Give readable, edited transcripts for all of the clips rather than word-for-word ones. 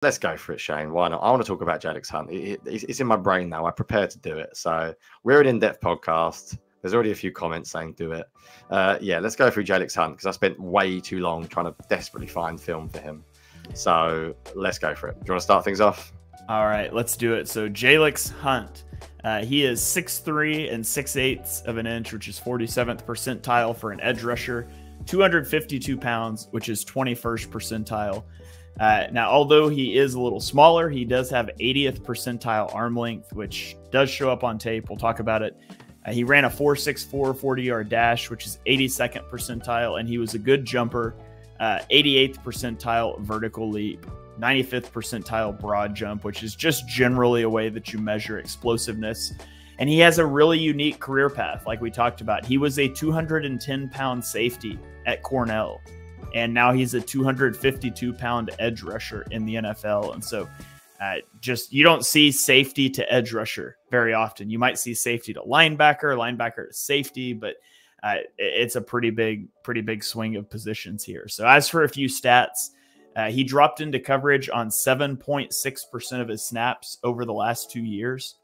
Let's go for it, Shane. Why not? I want to talk about Jalyx Hunt. It's in my brain now. I prepared to do it. So we're an in-depth podcast. There's already a few comments saying do it. Yeah, let's go through Jalyx Hunt because I spent way too long trying to desperately find film for him. So let's go for it. Do you want to start things off? All right, let's do it. So Jalyx Hunt, he is 6'3" and 6/8 of an inch, which is 47th percentile for an edge rusher, 252 pounds, which is 21st percentile. Now, although he is a little smaller, he does have 80th percentile arm length, which does show up on tape. We'll talk about it. He ran a 4.64 40-yard dash, which is 82nd percentile, and he was a good jumper, 88th percentile vertical leap, 95th percentile broad jump, which is just generally a way that you measure explosiveness. And he has a really unique career path, like we talked about. He was a 210-pound safety at Cornell, and now he's a 252-pound edge rusher in the NFL. And so you don't see safety to edge rusher very often. You might see safety to linebacker to safety, but it's a pretty big swing of positions here. So as for a few stats, he dropped into coverage on 7.6% of his snaps over the last 2 years.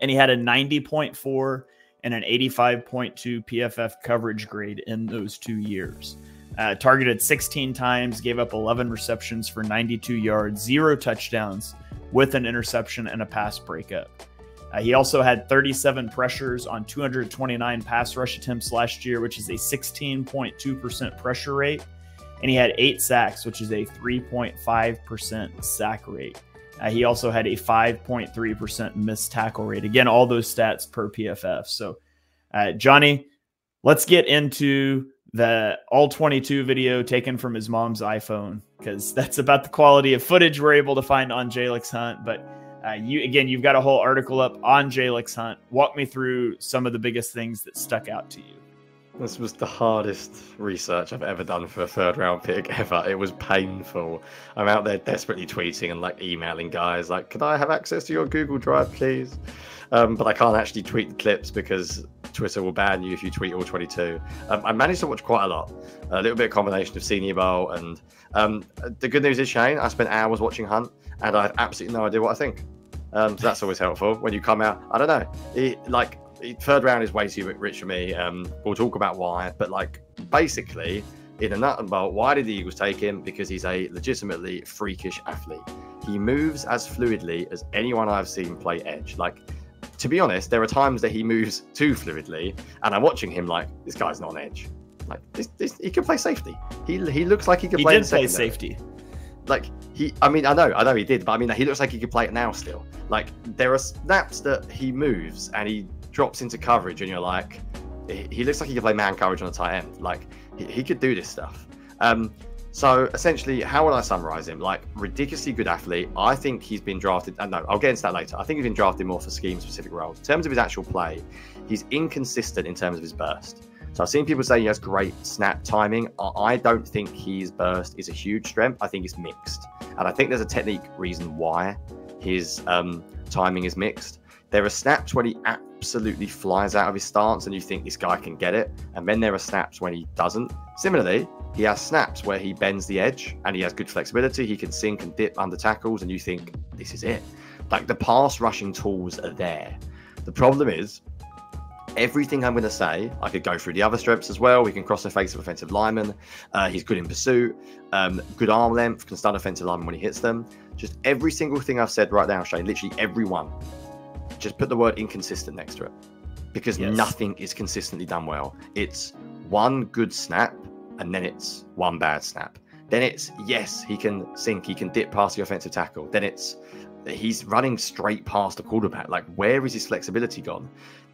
And he had a 90.4 and an 85.2 PFF coverage grade in those 2 years. Targeted 16 times, gave up 11 receptions for 92 yards, 0 touchdowns with an interception and a pass breakup. He also had 37 pressures on 229 pass rush attempts last year, which is a 16.2% pressure rate. And he had 8 sacks, which is a 3.5% sack rate. He also had a 5.3% missed tackle rate. Again, all those stats per PFF. So, Johnny, let's get into the all 22 video taken from his mom's iPhone, because that's about the quality of footage we're able to find on Jalyx Hunt. But you've got a whole article up on Jalyx Hunt. Walk me through some of the biggest things that stuck out to you. This was the hardest research I've ever done for a third-round pick ever. It was painful. I'm out there desperately tweeting and emailing guys like, "Could I have access to your Google Drive, please?" But I can't actually tweet the clips because Twitter will ban you if you tweet all 22. I managed to watch quite a little bit of combination of Senior Bowl, and the good news is, Shane, I spent hours watching Hunt, and I have absolutely no idea what I think. So that's always helpful when you come out. I don't know. Third round is way too rich for me. We'll talk about why, but basically, in a nut and bolt, why did the Eagles take him? Because he's a legitimately freakish athlete. He moves as fluidly as anyone I've seen play edge. To be honest, there are times that he moves too fluidly, and I'm watching him this guy's not on edge. He can play safety. He looks like he can play. He did play safety. I know he did, but he looks like he could play it now still. There are snaps that he moves and he drops into coverage, and you're like, he looks like he could play man coverage on a tight end. He could do this stuff. So essentially, how would I summarize him? Ridiculously good athlete. I think he's been drafted. No, I'll get into that later. I think he's been drafted more for scheme-specific roles. In terms of his actual play, he's inconsistent in terms of his burst. So I've seen people say he has great snap timing. I don't think his burst is a huge strength. I think it's mixed. And I think there's a technique reason why his timing is mixed. There are snaps when he absolutely flies out of his stance and you think this guy can get it. And then there are snaps when he doesn't. Similarly, he has snaps where he bends the edge and he has good flexibility. He can sink and dip under tackles and you think, this is it. The pass rushing tools are there. The problem is, everything I'm going to say, I could go through the other strengths as well. We can cross the face of offensive linemen. He's good in pursuit, good arm length, can stun offensive linemen when he hits them. Just every single thing I've said right now, Shane, literally everyone, just put the word inconsistent next to it, because nothing is consistently done well. It's one good snap and then it's one bad snap. Then it's, yes, he can sink, he can dip past the offensive tackle. Then it's, he's running straight past the quarterback. Where is his flexibility gone?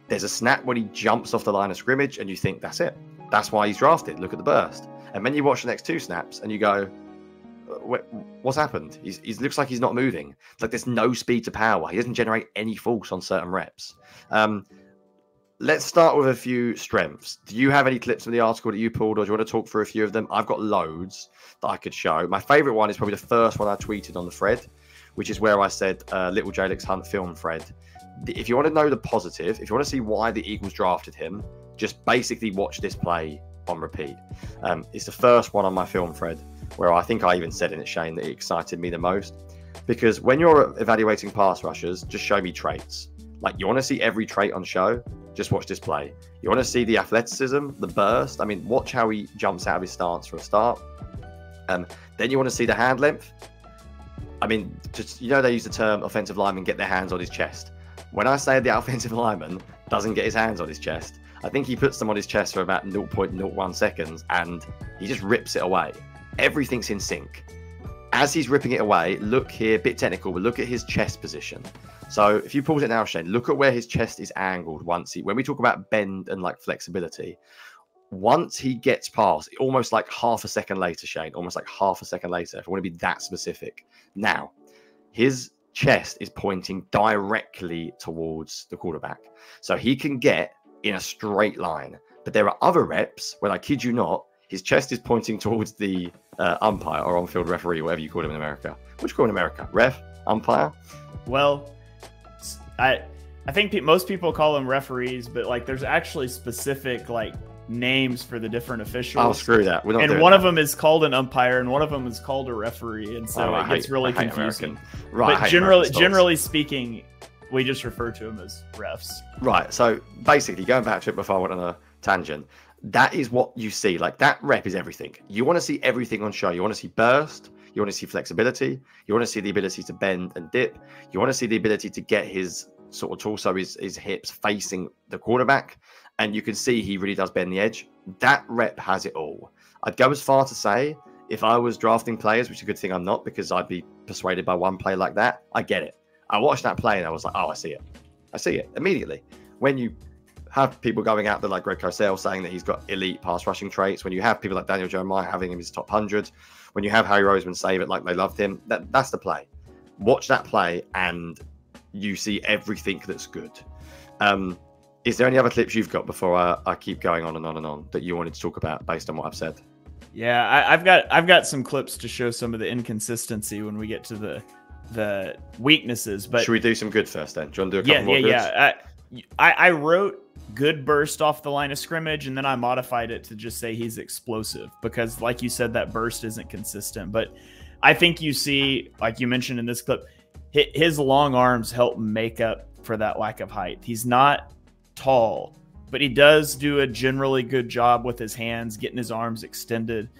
There's a snap when he jumps off the line of scrimmage and you think, that's it. That's why he's drafted. Look at the burst. And then you watch the next 2 snaps and you go, what's happened? He looks like he's not moving. There's no speed to power. He doesn't generate any force on certain reps. Let's start with a few strengths. Do you have any clips from the article that you pulled, or do you want to talk through a few of them? I've got loads that I could show. My favorite one is probably the first one I tweeted on the thread, which is where I said, little Jalyx Hunt film thread. If you want to know the positive, if you want to see why the Eagles drafted him, just basically watch this play on repeat. It's the first one on my film thread, where I think I even said in it, Shane, that it excited me the most. because when you're evaluating pass rushers, just show me traits. Like, you want to see every trait on show, just watch this play. You want to see the athleticism, the burst. I mean, watch how he jumps out of his stance for a start. Then you want to see the hand length. I mean, just, you know, they use the term offensive lineman get their hands on his chest. When I say the offensive lineman doesn't get his hands on his chest, I think he puts them on his chest for about 0.01 seconds and he just rips it away. Everything's in sync. As he's ripping it away, look here, bit technical, but look at his chest position. So if you pause it now, Shane, look at where his chest is angled when we talk about bend and like flexibility, once he gets past, almost like half a second later, Shane, almost like half a second later, if I want to be that specific. Now, his chest is pointing directly towards the quarterback. So he can get in a straight line. But there are other reps where, I kid you not, his chest is pointing towards the umpire or on-field referee, whatever you call him in America. What do you call in America? Ref? Umpire? Well, I think most people call them referees, but like there's actually specific like names for the different officials. Oh, screw that. We're not and doing one that. of them is called an umpire, and one of them is called a referee, and so it gets really confusing. Right, but generally speaking, we just refer to them as refs. Right. So basically, going back to it before I went on a tangent, that is what you see. Like, that rep is everything. You want to see everything on show. You want to see burst. You want to see flexibility. You want to see the ability to bend and dip. You want to see the ability to get his sort of torso, his hips facing the quarterback. And you can see he really does bend the edge. That rep has it all. I'd go as far to say, if I was drafting players, which is a good thing I'm not, because I'd be persuaded by one play like that, I get it. I watched that play and I was like, oh, I see it. I see it immediately. When you have people going out there like Greg Cosell saying that he's got elite pass rushing traits, when you have people like Daniel Jeremiah having him in his top 100, when you have Harry Roseman save it like they loved him, that's the play. Watch that play and you see everything that's good. Is there any other clips you've got before I keep going on and on and on that you wanted to talk about based on what I've said? Yeah, I've got some clips to show some of the inconsistency when we get to the weaknesses. But should we do some good first then? Do you want to do a couple more goods? Yeah. I wrote good burst off the line of scrimmage, and then I modified it to just say he's explosive because, like you said, that burst isn't consistent. But I think you see, like you mentioned in this clip, his long arms help make up for that lack of height. He's not tall, but he does do a generally good job with his hands, getting his arms extended.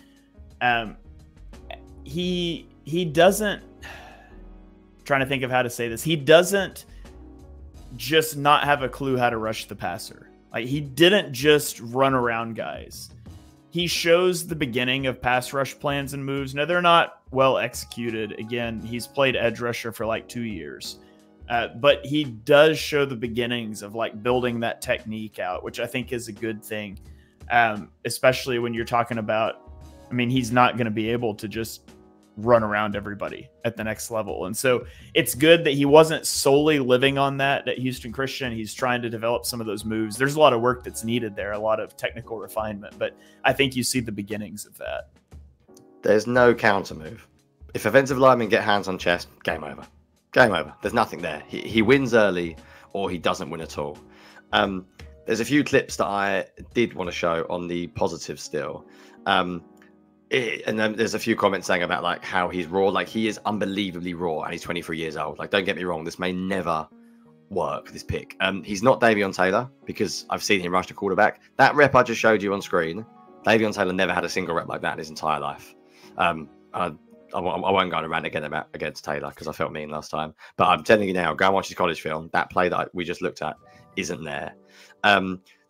He doesn't, trying to think of how to say this, he doesn't just not have a clue how to rush the passer. Like, he didn't just run around guys. He shows the beginning of pass rush plans and moves. Now, they're not well executed. Again, he's played edge rusher for like 2 years. But he does show the beginnings of like building that technique out, which I think is a good thing, especially when you're talking about, I mean, he's not going to be able to just run around everybody at the next level. And so it's good that he wasn't solely living on that at Houston Christian. He's trying to develop some of those moves. There's a lot of work that's needed there, a lot of technical refinement, but I think you see the beginnings of that. There's no counter move. If offensive linemen get hands on chest, game over. Game over. There's nothing there. He wins early or he doesn't win at all. There's a few clips that I did want to show on the positive still. And then there's a few comments saying about like how he's raw. Like, he is unbelievably raw and he's 23 years old. Like, don't get me wrong, this may never work, this pick. He's not Davion Taylor because I've seen him rush the quarterback. That rep I just showed you on screen, Davion Taylor never had a single rep like that in his entire life. I won't go on a rant again against Taylor because I felt mean last time. But I'm telling you now, go and watch his college film. That play that we just looked at isn't there.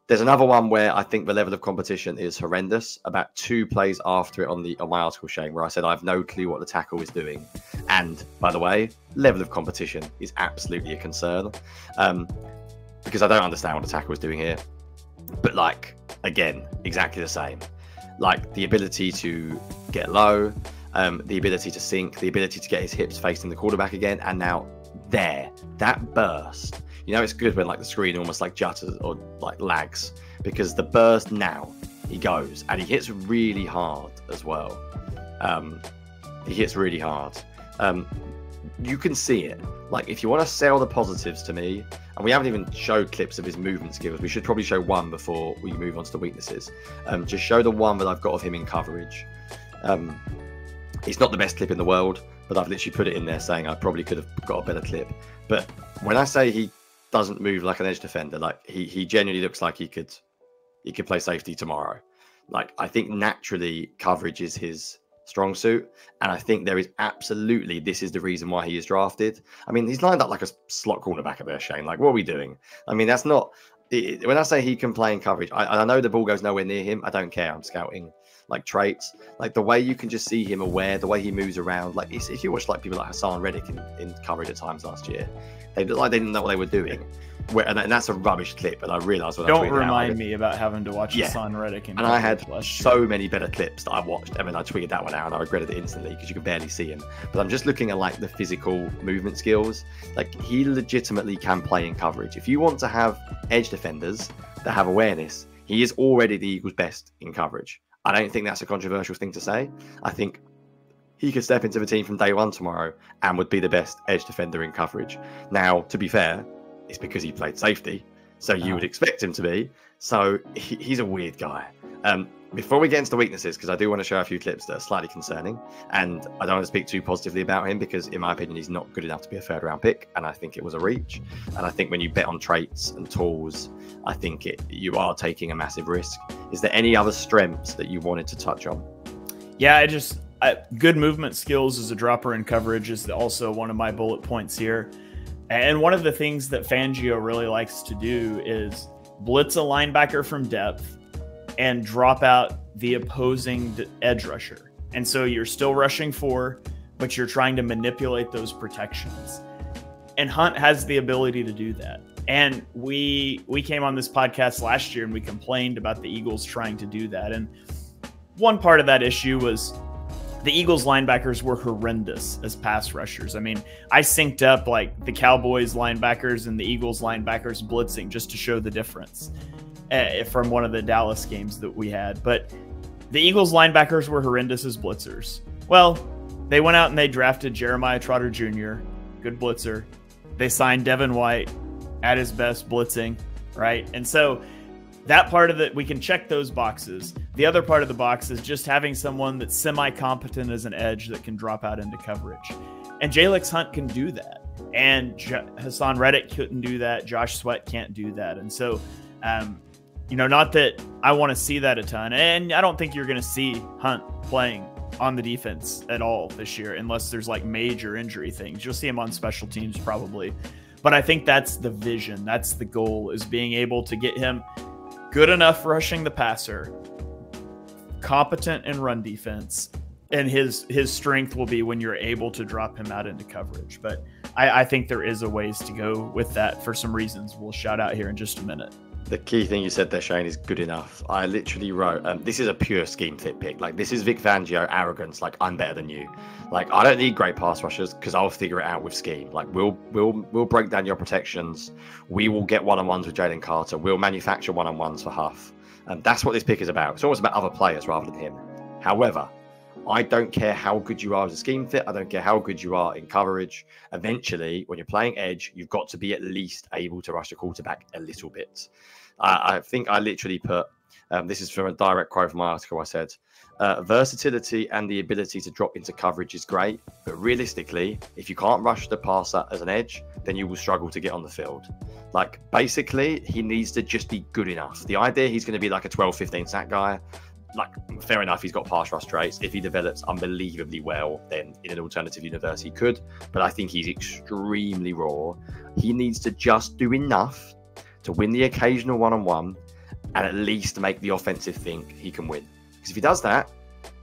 There's another one where I think the level of competition is horrendous. About 2 plays after it on my article, Shane, where I said I have no clue what the tackle is doing. And by the way, level of competition is absolutely a concern because I don't understand what the tackle is doing here. But like, again, exactly the same. Like, the ability to get low, the ability to sink, the ability to get his hips facing the quarterback again, and now that burst. You know, it's good when like the screen almost like jutters or like lags, because the burst now, he goes and he hits really hard as well. He hits really hard. You can see it. Like, if you want to sell the positives to me, and we haven't even showed clips of his movement skills, we should probably show one before we move on to the weaknesses. Just show the one that I've got of him in coverage. It's not the best clip in the world, but I've literally put it in there saying I probably could have got a better clip. But when I say he doesn't move like an edge defender, like he genuinely looks like he could play safety tomorrow. Like, I think naturally coverage is his strong suit, and I think there is absolutely, this is the reason why he is drafted. I mean, he's lined up like a slot cornerback at there, Shane. Like, what are we doing? I mean, that's not when I say he can play in coverage, I know the ball goes nowhere near him. I don't care. I'm scouting like traits, like the way you can just see him aware, the way he moves around. Like, if you watch like people like Hassan Reddick in coverage at times last year, they looked like they didn't know what they were doing. And that's a rubbish clip, and I realised when don't remind me about having to watch Hassan Reddick. And I had so many better clips that I watched. I mean, I tweeted that one out and I regretted it instantly because you could barely see him. But I'm just looking at like the physical movement skills. Like, he legitimately can play in coverage. If you want to have edge defenders that have awareness, he is already the Eagles' best in coverage. I don't think that's a controversial thing to say. I think he could step into the team from day one tomorrow and would be the best edge defender in coverage. Now, to be fair, it's because he played safety, so you would expect him to be. So he's a weird guy. Before we get into the weaknesses, because I do want to show a few clips that are slightly concerning, and I don't want to speak too positively about him because, in my opinion, he's not good enough to be a third-round pick, and I think it was a reach. And I think when you bet on traits and tools, I think you are taking a massive risk. Is there any other strengths that you wanted to touch on? Yeah, good movement skills as a dropper in coverage is also one of my bullet points here. And one of the things that Fangio really likes to do is blitz a linebacker from depth and drop out the opposing edge rusher. And so you're still rushing 4, but you're trying to manipulate those protections. And Hunt has the ability to do that. And we came on this podcast last year and we complained about the Eagles trying to do that. And one part of that issue was the Eagles linebackers were horrendous as pass rushers. I mean, I synced up like the Cowboys linebackers and the Eagles linebackers blitzing just to show the difference from one of the Dallas games that we had. But the Eagles linebackers were horrendous as blitzers. Well, they went out and they drafted Jeremiah Trotter Jr., good blitzer. They signed Devin White at his best blitzing, right? And so that part of it, we can check those boxes. The other part of the box is just having someone that's semi-competent as an edge that can drop out into coverage. And Jalyx Hunt can do that. And Hassan Reddick couldn't do that. Josh Sweat can't do that. And so, not that I want to see that a ton. And I don't think you're going to see Hunt playing on the defense at all this year unless there's like major injury things. You'll see him on special teams probably. But I think that's the vision. That's the goal, is being able to get him good enough rushing the passer, competent in run defense, and his strength will be when you're able to drop him out into coverage. But I think there is a ways to go with that for some reasons we'll shout out here in just a minute. The key thing you said there, Shane, is good enough. I literally wrote, this is a pure scheme fit pick. Like, this is Vic Fangio arrogance. Like, I'm better than you. Like, I don't need great pass rushers because I'll figure it out with scheme. Like, we'll break down your protections. We will get one-on-ones with Jalen Carter. We'll manufacture one-on-ones for Huff. And that's what this pick is about. It's almost about other players rather than him. However, I don't care how good you are as a scheme fit. I don't care how good you are in coverage. Eventually, when you're playing edge, you've got to be at least able to rush the quarterback a little bit. I think I literally put, this is from a direct quote from my article, I said, versatility and the ability to drop into coverage is great, but realistically, if you can't rush the passer as an edge, then you will struggle to get on the field. Like, basically, he needs to just be good enough. The idea he's going to be like a 12-15 sack guy, like, fair enough, he's got pass rush traits. If he develops unbelievably well, then in an alternative universe he could, but I think he's extremely raw. He needs to just do enough to win the occasional one-on-one and at least make the offensive think he can win. Because if he does that,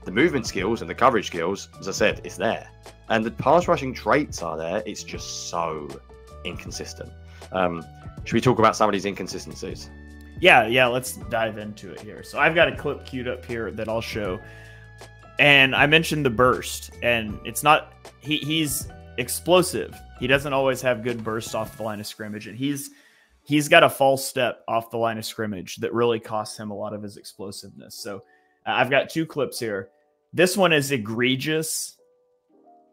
the movement skills and the coverage skills, as I said, it's there. And the pass rushing traits are there. It's just so inconsistent. Should we talk about some of these inconsistencies? Yeah, let's dive into it here. So I've got a clip queued up here that I'll show. And I mentioned the burst, and it's not, he's explosive. He doesn't always have good burst off the line of scrimmage, and he's got a false step off the line of scrimmage that really costs him a lot of his explosiveness. So I've got 2 clips here. This one is egregious,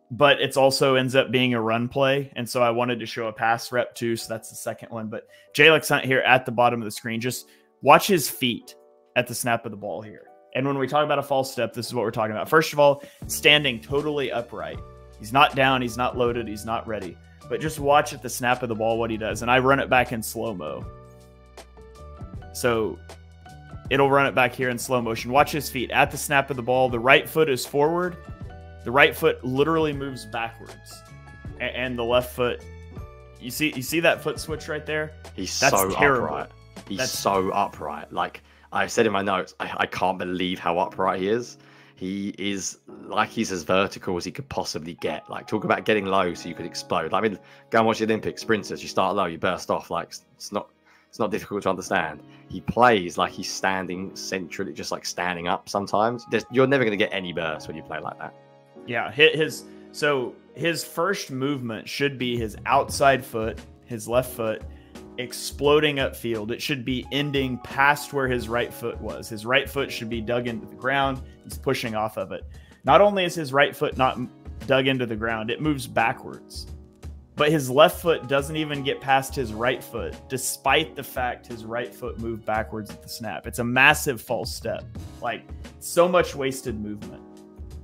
but it's also ends up being a run play. And so I wanted to show a pass rep too. So that's the second one. But Jalyx Hunt here at the bottom of the screen, just watch his feet at the snap of the ball here. And when we talk about a false step, this is what we're talking about. First of all, standing totally upright. He's not down. He's not loaded. He's not ready. But just watch at the snap of the ball what he does. And I run it back in slow-mo. So it'll run it back here in slow motion. Watch his feet. At the snap of the ball, the right foot is forward. The right foot literally moves backwards. And the left foot, you see that foot switch right there? That's so terrible. Upright. That's so upright. Like I said in my notes, I can't believe how upright he is. He is like he's as vertical as he could possibly get. Like, talk about getting low so you could explode. I mean, go and watch the Olympics. Sprinters, you start low, you burst off. Like, it's not difficult to understand. He plays like he's standing centrally, just like standing up sometimes. You're never going to get any burst when you play like that. Yeah, his first movement should be his outside foot, his left foot, exploding upfield. It should be ending past where his right foot was. His right foot should be dug into the ground. He's pushing off of it. Not only is his right foot not dug into the ground, it moves backwards. But his left foot doesn't even get past his right foot, despite the fact his right foot moved backwards at the snap. It's a massive false step. Like, so much wasted movement.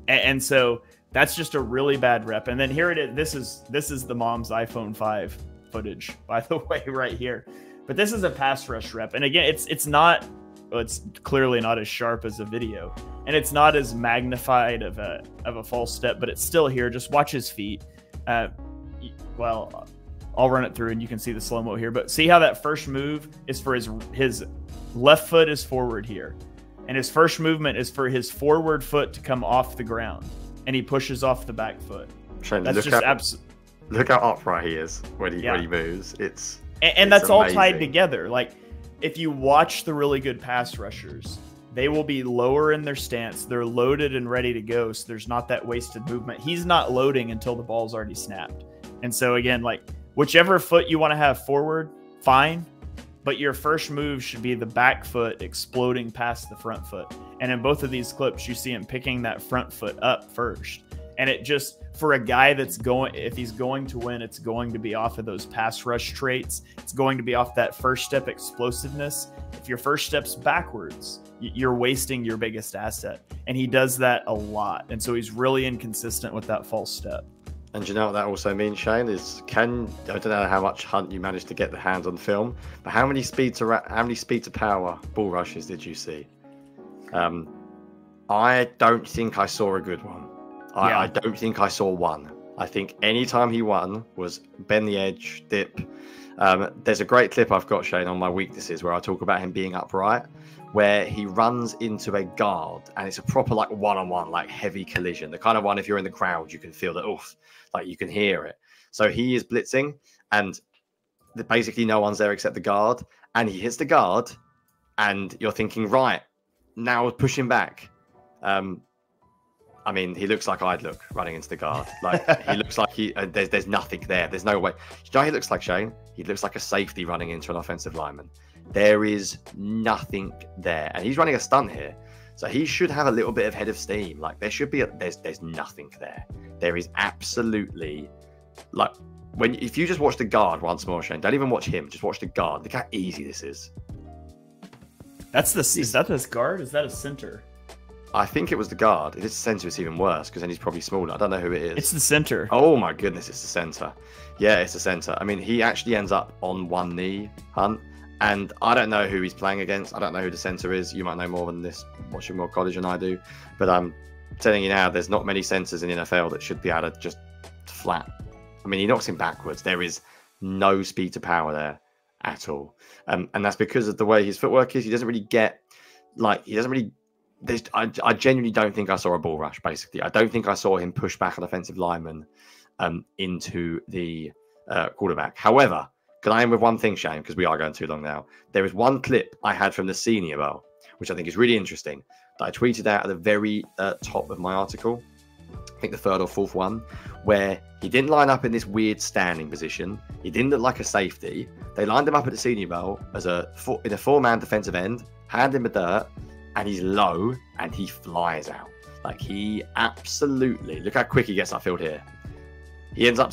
And so that's just a really bad rep. And then here it is. This is the mom's iPhone 5 footage, by the way, right here. But this is a pass rush rep. And again, it's clearly not as sharp as a video. And it's not as magnified of a false step, but it's still here. Just watch his feet. Well, I'll run it through and you can see the slow-mo here. But see how that first move is for his left foot is forward here. And his first movement is for his forward foot to come off the ground. And he pushes off the back foot. Shane, that's just look how upright he is when he moves. It's that's all tied together. Like, if you watch the really good pass rushers, they will be lower in their stance. They're loaded and ready to go, so there's not that wasted movement. He's not loading until the ball's already snapped. And so again, like, whichever foot you want to have forward, fine. But your first move should be the back foot exploding past the front foot. And in both of these clips, you see him picking that front foot up first. And it just, for a guy that's going, if he's going to win, it's going to be off of those pass rush traits. It's going to be off that first step explosiveness. If your first step's backwards, you're wasting your biggest asset. And he does that a lot. And so he's really inconsistent with that false step. And do you know what that also means, Shane? I don't know how much Hunt you managed to get the hands on film, but how many speed to power ball rushes did you see? I don't think I saw a good one. I don't think I saw one. I think anytime he won was bend the edge, dip. There's a great clip I've got, Shane, on my weaknesses where I talk about him being upright, where he runs into a guard and it's a proper like one-on-one, like heavy collision. The kind of one, if you're in the crowd, you can feel that, oof, like you can hear it. So he is blitzing and basically no one's there except the guard, and he hits the guard and you're thinking, right, now push him back. I mean, he looks like I'd look running into the guard. Like, he looks like there's nothing there. There's no way. You know what he looks like, Shane? He looks like a safety running into an offensive lineman. There is nothing there. And he's running a stunt here. So he should have a little bit of head of steam. Like, there should be there's nothing there. There is absolutely, like, if you just watch the guard once more, Shane, don't even watch him. Just watch the guard. Look how easy this is. Is that this guard? Is that a center? I think it was the guard. If it's the center, it's even worse because then he's probably smaller. I don't know who it is. It's the center. Oh my goodness, it's the center. Yeah, it's the center. I mean, he actually ends up on one knee, Hunt. And I don't know who he's playing against. I don't know who the center is. You might know more than this, watching more college than I do. But I'm telling you now, there's not many centers in the NFL that should be able to just flat. I mean, he knocks him backwards. There is no speed to power there at all. And that's because of the way his footwork is. He doesn't really get, like, I genuinely don't think I saw a ball rush, basically. I don't think I saw him push back an offensive lineman into the quarterback. However, can I end with one thing, Shane, because we are going too long now. There is one clip I had from the Senior Bowl, which I think is really interesting, that I tweeted out at the very top of my article. I think the third or fourth one, where he didn't line up in this weird standing position. He didn't look like a safety. They lined him up at the Senior Bowl as in a four-man defensive end, hand in the dirt, and he's low and he flies out. Like, he absolutely, look how quick he gets upfield here. He ends up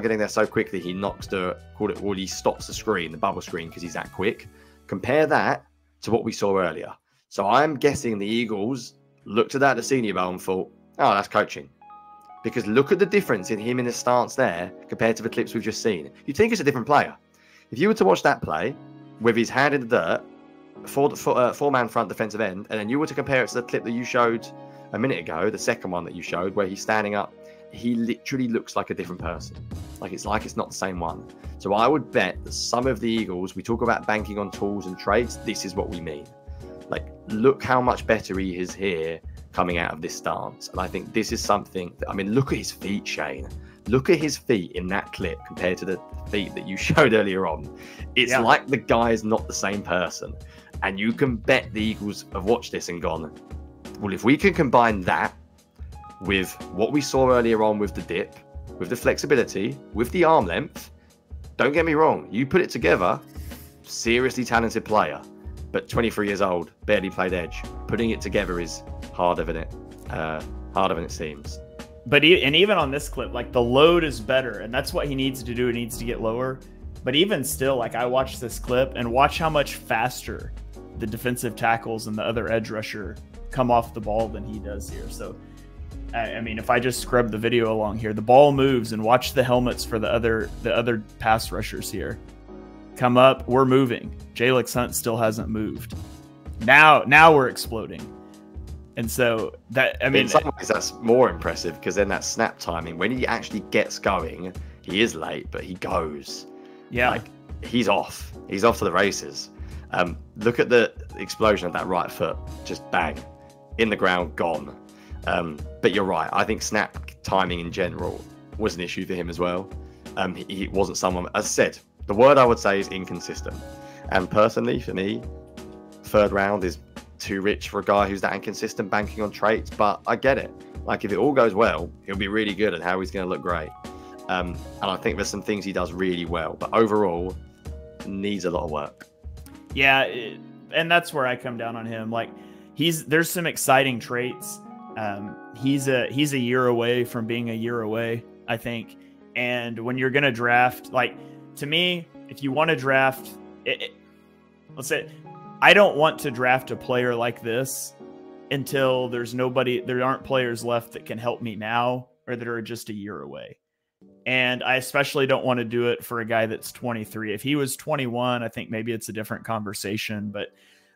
getting there so quickly he he stops the screen, the bubble screen, because he's that quick. Compare that to what we saw earlier. So I'm guessing the Eagles looked at that at the Senior Bowl and thought, oh, that's coaching. because look at the difference in him in his stance there compared to the clips we've just seen. You'd think it's a different player. If you were to watch that play with his hand in the dirt, four-man front defensive end, and then you were to compare it to the clip that you showed a minute ago, the second one that you showed, where he's standing up, he literally looks like a different person. Like it's not the same one. So I would bet that some of the Eagles, we talk about banking on tools and trades, this is what we mean. Like, look how much better he is here coming out of this stance. And I think this is something that, I mean, look at his feet, Shane. Look at his feet in that clip compared to the feet that you showed earlier on. It's like the guy's not the same person. And you can bet the Eagles have watched this and gone, well, if we can combine that with what we saw earlier on with the dip, with the flexibility, with the arm length, don't get me wrong, you put it together, seriously talented player, but 23 years old, barely played edge. Putting it together is harder than it seems. But even on this clip, like the load is better, and that's what he needs to do. He needs to get lower. But even still, like I watched this clip and watch how much faster the defensive tackles and the other edge rusher come off the ball than he does here. So, I mean, if I just scrub the video along here, the ball moves, and watch the helmets for the other pass rushers here. Come up, we're moving. Jalyx Hunt still hasn't moved. Now we're exploding. And so that, I mean, in some ways that's more impressive, because then that snap timing, when he actually gets going, he is late, but he goes. Yeah, like he's off to the races. Look at the explosion of that right foot, just bang in the ground, gone. But you're right, I think snap timing in general was an issue for him as well. He wasn't someone, as I said, the word I would say is inconsistent. And personally, for me, third round is too rich for a guy who's that inconsistent, banking on traits. But I get it. Like, if it all goes well, he'll be really good at how he's going to look great. And I think there's some things he does really well. But overall, needs a lot of work. Yeah, and that's where I come down on him. Like, there's some exciting traits. He's a year away from being a year away, I think. And when you're going to draft, like, to me, if you want to draft, let's say, I don't want to draft a player like this until there aren't players left that can help me now or that are just a year away. And I especially don't want to do it for a guy that's 23. If he was 21, I think maybe it's a different conversation. But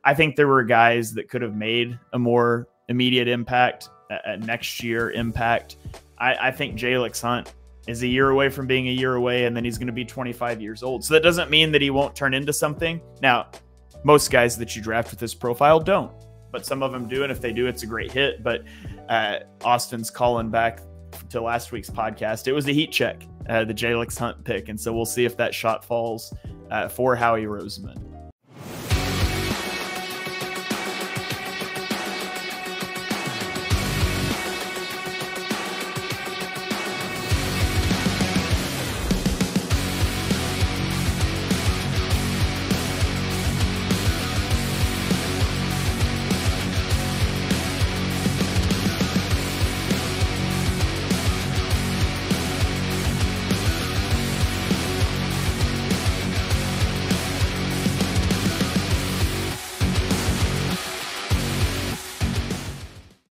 I think there were guys that could have made a more immediate impact, a next year impact. I think Jalyx Hunt is a year away from being a year away, and then he's going to be 25 years old. So that doesn't mean that he won't turn into something. Now, most guys that you draft with this profile don't, but some of them do. And if they do, it's a great hit. But Austin's calling back to last week's podcast. It was a heat check, the Jalyx Hunt pick. And so we'll see if that shot falls for Howie Roseman.